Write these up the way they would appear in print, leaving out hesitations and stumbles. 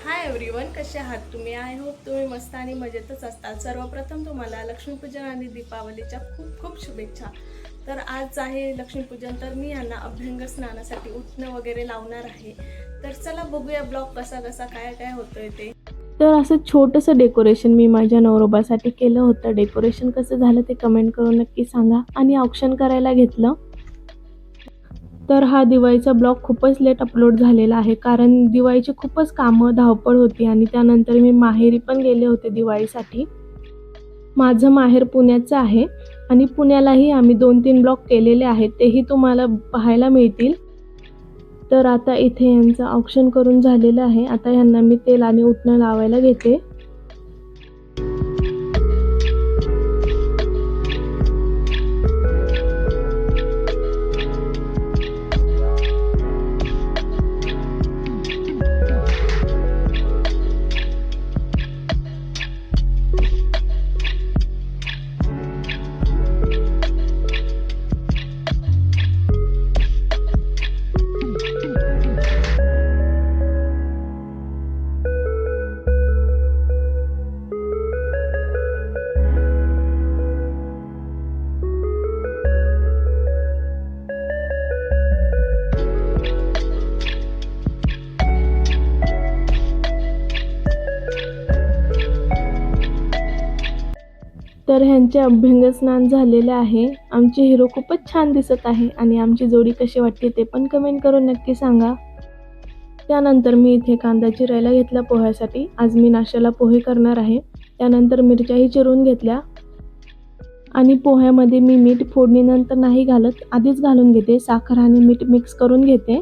Hi everyone, कसे आहात तुम्ही? आय होप तुम्ही मस्त आणि मजेतच असतात. सर्वप्रथम तुम्हाला लक्ष्मीपूजन आणि दीपावलीच्या खूप खूप शुभेच्छा. तर आज आहे लक्ष्मीपूजन, तर मी यांना अभ्यंग स्नानासाठी उठणं वगैरे लावणार आहे. तर चला बघूया ब्लॉग कसा कसा काय काय होतोय ते. तर असं छोटंसं डेकोरेशन मी माझ्या नवरोबासाठी केलं होतं. डेकोरेशन कसं झालं ते कमेंट करून नक्की सांगा. आणि ऑप्शन करायला घेतलं. तर हा दिवाळीचा ब्लॉग खूपच लेट अपलोड झालेला आहे, कारण दिवाळीची खूपच कामं धावपळ होती आणि त्यानंतर मी माहेरी पण गेले होते दिवाळीसाठी. माझं माहेर पुण्याचं आहे आणि पुण्यालाही आम्ही 2-3 ब्लॉग केलेले आहेत, तेही तुम्हाला पाहायला मिळतील. तर आता इथे यांचं ऑप्शन करून झालेलं आहे. आता ह्यांना मी तेल आणि उटणं लावायला घेते. तर ह्यांचे अभ्यंग स्नान झालेले आहे. आमचे हिरो खूपच छान दिसत आहे आणि आमची जोडी कशी वाटते ते पण कमेंट करून नक्की सांगा. त्यानंतर मी इथे कांदा चिरायला घेतला पोह्यासाठी. आज मी नाश्त्याला पोहे करणार आहे. त्यानंतर मिरच्याही चिरून घेतल्या आणि पोह्यामध्ये मी मीठ फोडणीनंतर नाही घालत, आधीच घालून घेते. साखर आणि मीठ मिक्स करून घेते.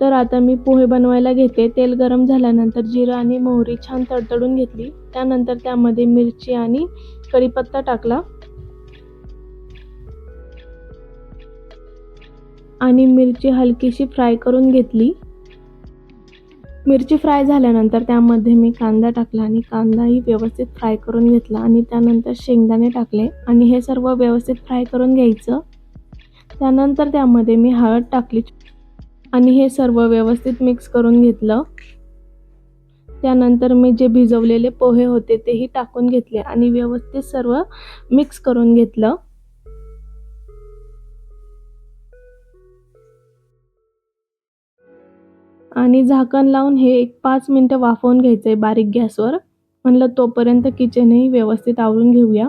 तर आता मी पोहे बनवायला घेते. तेल गरम झाल्यानंतर जिरं आणि मोहरी छान तडतडून घेतली. त्यानंतर त्यामध्ये मिरची आणि कढीपत्ता टाकला आणि मिरची हलकीशी फ्राय करून घेतली. मिरची फ्राय झाल्यानंतर त्यामध्ये मी कांदा टाकला आणि कांदाही व्यवस्थित फ्राय करून घेतला आणि त्यानंतर शेंगदाणे टाकले आणि हे सर्व व्यवस्थित फ्राय करून घ्यायचं. त्यानंतर त्यामध्ये मी हळद टाकली आणि हे सर्व व्यवस्थित मिक्स करून घेतलं. त्यानंतर मी जे भिजवलेले पोहे होते तेही टाकून घेतले आणि व्यवस्थित सर्व मिक्स करून घेतलं. आणि झाकण लावून हे 5 मिनिटं वाफवून घ्यायचंय बारीक गॅसवर. म्हणलं तोपर्यंत किचनही व्यवस्थित आवरून घेऊया.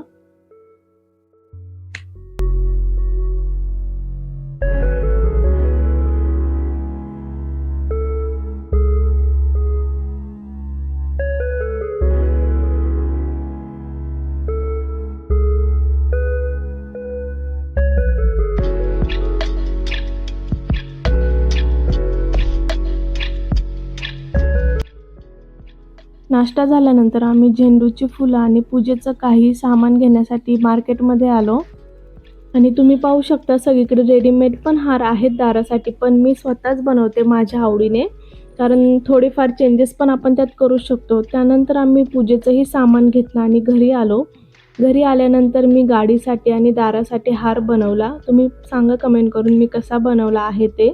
नाश्ता झाल्यानंतर आम्ही झेंडूची फुलं आणि पूजेचं काही सामान घेण्यासाठी मार्केटमध्ये आलो आणि तुम्ही पाहू शकता सगळीकडे रेडीमेड पण हार आहेत दारासाठी, पण मी स्वतःच बनवते माझ्या आवडीने, कारण थोडेफार चेंजेस पण आपण त्यात करू शकतो. त्यानंतर आम्ही पूजेचंही सामान घेतलं आणि घरी आलो. घरी आल्यानंतर मी गाडीसाठी आणि दारासाठी हार बनवला. तुम्ही सांगा कमेंट करून मी कसा बनवला आहे ते.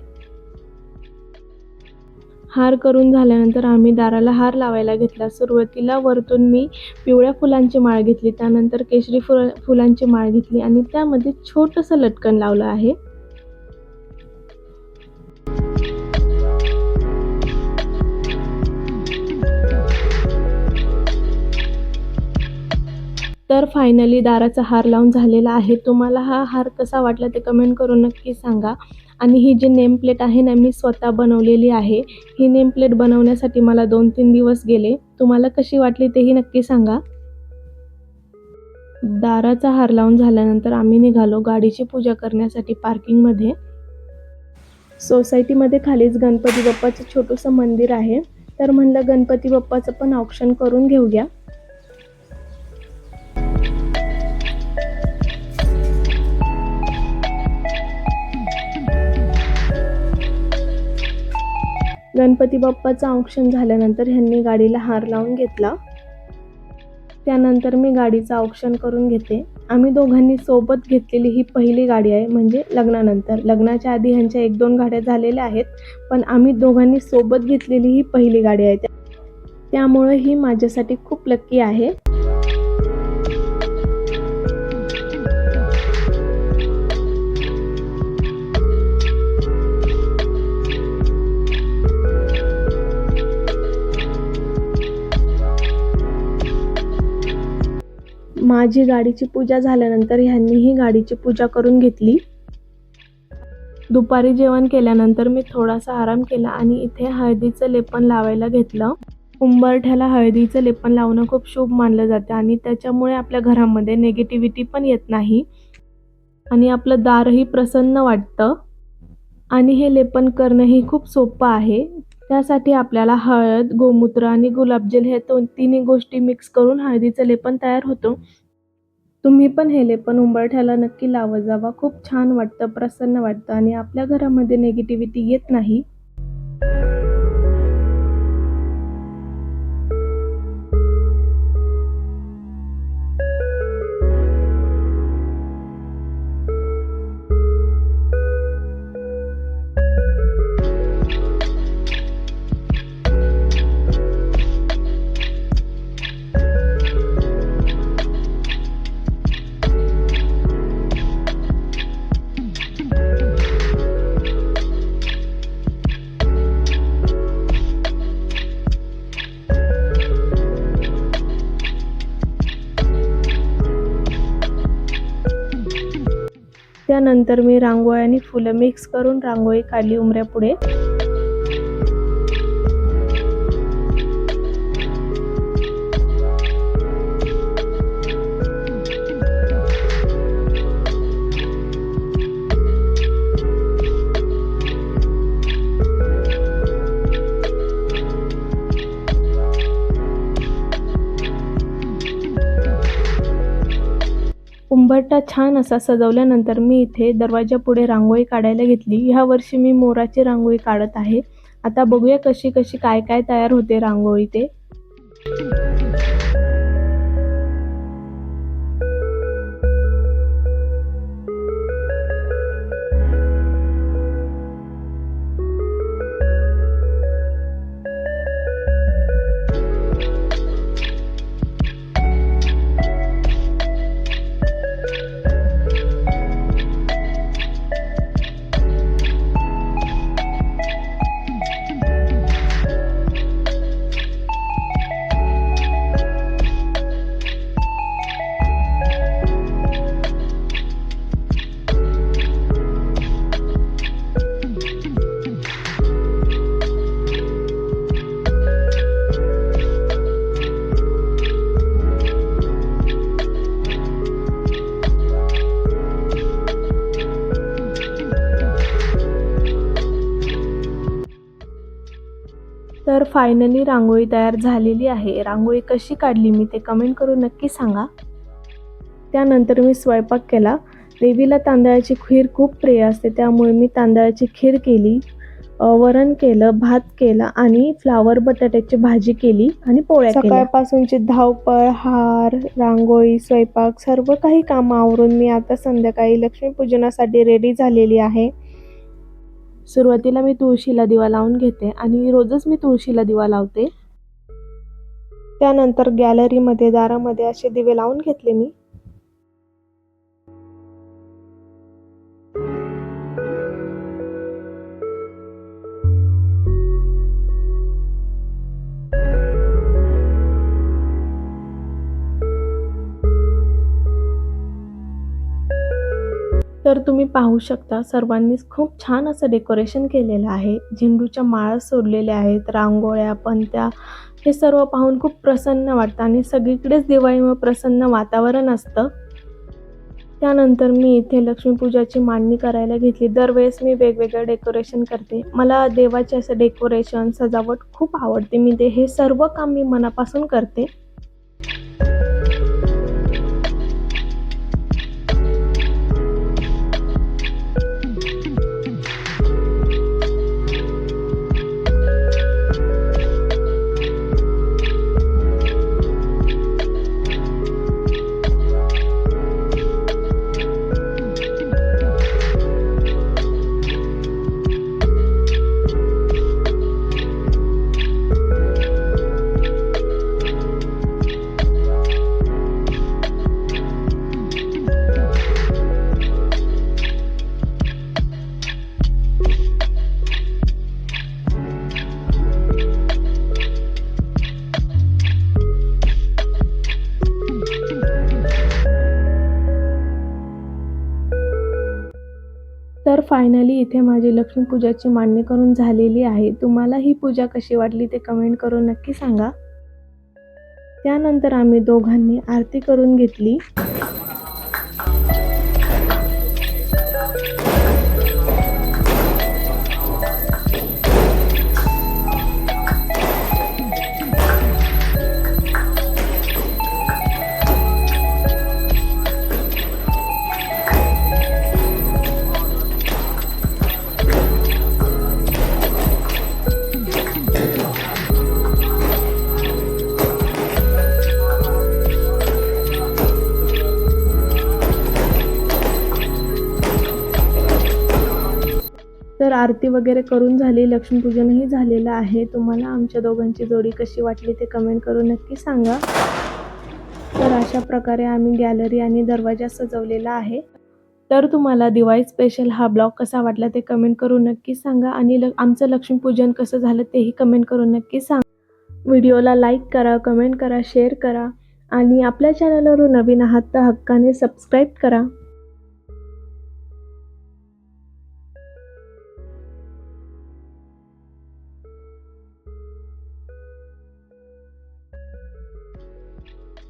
हार करून झाल्यानंतर आम्ही दाराला हार लावायला घेतला. सुरुवातीला वरतून मी पिवळ्या फुलांची माळ घेतली, त्यानंतर केशरी फुलांची माळ घेतली आणि त्यामध्ये छोटंसं लटकन लावलं आहे. तर फायनली दाराचा हार लावून झालेला आहे. तुम्हाला हा हार कसा वाटला ते कमेंट करून नक्की सांगा. आणि ही जी नेम प्लेट आहे ना, मी स्वतः बनवलेली आहे. ही नेम प्लेट बनवण्यासाठी मला 2-3 दिवस गेले. तुम्हाला कशी वाटली तेही नक्की सांगा. दाराचा हार लावून झाल्यानंतर आम्ही निघालो गाडीची पूजा करण्यासाठी पार्किंगमध्ये. सोसायटीमध्ये खालीच गणपती बाप्पाचं छोटंसं मंदिर आहे, तर म्हणलं गणपती बाप्पाचं पण ऑप्शन करून घेऊया. गणपती बाप्पाचं औक्षण झाल्यानंतर ह्यांनी गाडीला हार लावून घेतला. त्यानंतर मी गाडीचं औक्षण करून घेते. आम्ही दोघांनी सोबत घेतलेली ही पहिली गाडी आहे, म्हणजे लग्नानंतर. लग्नाच्या आधी ह्यांच्या 1-2 गाड्या झालेल्या आहेत, पण आम्ही दोघांनी सोबत घेतलेली ही पहिली गाडी आहे. त्यामुळे ही माझ्यासाठी खूप लकी आहे. माझी गाडीची पूजा झाल्यानंतर ह्यांनीही गाडीची पूजा करून घेतली. दुपारी जेवण केल्यानंतर मी थोडासा आराम केला आणि इथे हळदीचं लेपन लावायला घेतलं. उंबरठ्याला हळदीचं लेपन लावणं खूप शुभ मानलं जातं आणि त्याच्यामुळे आपल्या घरामध्ये निगेटिव्हिटी पण येत नाही आणि आपलं दारही प्रसन्न वाटतं. आणि हे लेपन करणंही खूप सोपं आहे. त्यासाठी आपल्याला हळद, गोमूत्र आणि गुलाबजल हे तिन्ही गोष्टी मिक्स करून हळदीचं लेपन तयार होतं. तुम्ही पण हे लेपन उंबरठ्याला नक्की लावत जावा. खूप छान वाटतं, प्रसन्न वाटतं आणि आपल्या घरामध्ये निगेटिव्हिटी येत नाही. त्यानंतर मी रांगोळी आणि फुलं मिक्स करून रांगोळी काढली उंबऱ्यापुढे. उंबरठा छान असा सजवल्यानंतर मी इथे दरवाजापुढे रांगोळी काढायला घेतली. ह्या वर्षी मी मोराची रांगोळी काढत आहे. आता बघूया कशी कशी काय काय तयार होते रांगोळी ते. तर फायनली रांगोळी तयार झालेली आहे. रांगोळी कशी काढली मी ते कमेंट करून नक्की सांगा. त्यानंतर मी स्वयंपाक केला. देवीला तांदळाची खीर खूप प्रिय असते, त्यामुळे मी तांदळाची खीर केली, वरण केलं, भात केला आणि फ्लावर बटाट्याची भाजी केली आणि पोळ्या केल्या. सकाळपासूनची धावपळ, हार, रांगोळी, स्वयंपाक सर्व काही कामं आवरून मी आता संध्याकाळी लक्ष्मीपूजनासाठी रेडी झालेली आहे. सुरुवातीला मी तुळशीला दिवा लावून घेते आणि रोजच मी तुळशीला दिवा लावते. त्यानंतर गॅलरीमध्ये, दारामध्ये असे दिवे लावून घेतले मी. तर तुम्ही पाहू शकता सर्वांनीच खूप छान असं डेकोरेशन केलेलं आहे. झेंडूच्या माळा सोडलेल्या आहेत, रांगोळ्या, पणत्या, हे सर्व पाहून खूप प्रसन्न वाटतं आणि सगळीकडेच दिवाळीमुळे प्रसन्न वातावरण असतं. त्यानंतर मी इथे लक्ष्मीपूजाची मांडणी करायला घेतली. दरवेळेस मी वेगवेगळं डेकोरेशन करते. मला देवाचे असं डेकोरेशन, सजावट खूप आवडते. मी हे सर्व काम मी मनापासून करते. फायनली इथे माझी लक्ष्मीपूजाची मांडणी करून झालेली आहे. तुम्हाला ही पूजा कशी वाटली ते कमेंट करून नक्की सांगा. त्यानंतर आम्ही दोघांनी आरती करून घेतली. तर आरती वगैरे करून झाली, लक्ष्मीपूजनही झालेलं आहे. तुम्हाला आमच्या दोघांची जोडी कशी वाटली ते कमेंट करून नक्की सांगा. तर अशा प्रकारे आम्ही गॅलरी आणि दरवाजा सजवलेला आहे. तर तुम्हाला दिवाळी स्पेशल हा ब्लॉग कसा वाटला ते कमेंट करून नक्की सांगा आणि आमचं लक्ष्मीपूजन कसं झालं तेही कमेंट करून नक्की सांगा. व्हिडिओला लाईक करा, कमेंट करा, शेअर करा आणि आपल्या चॅनलवर नवीन आहात तर हक्काने सबस्क्राईब करा.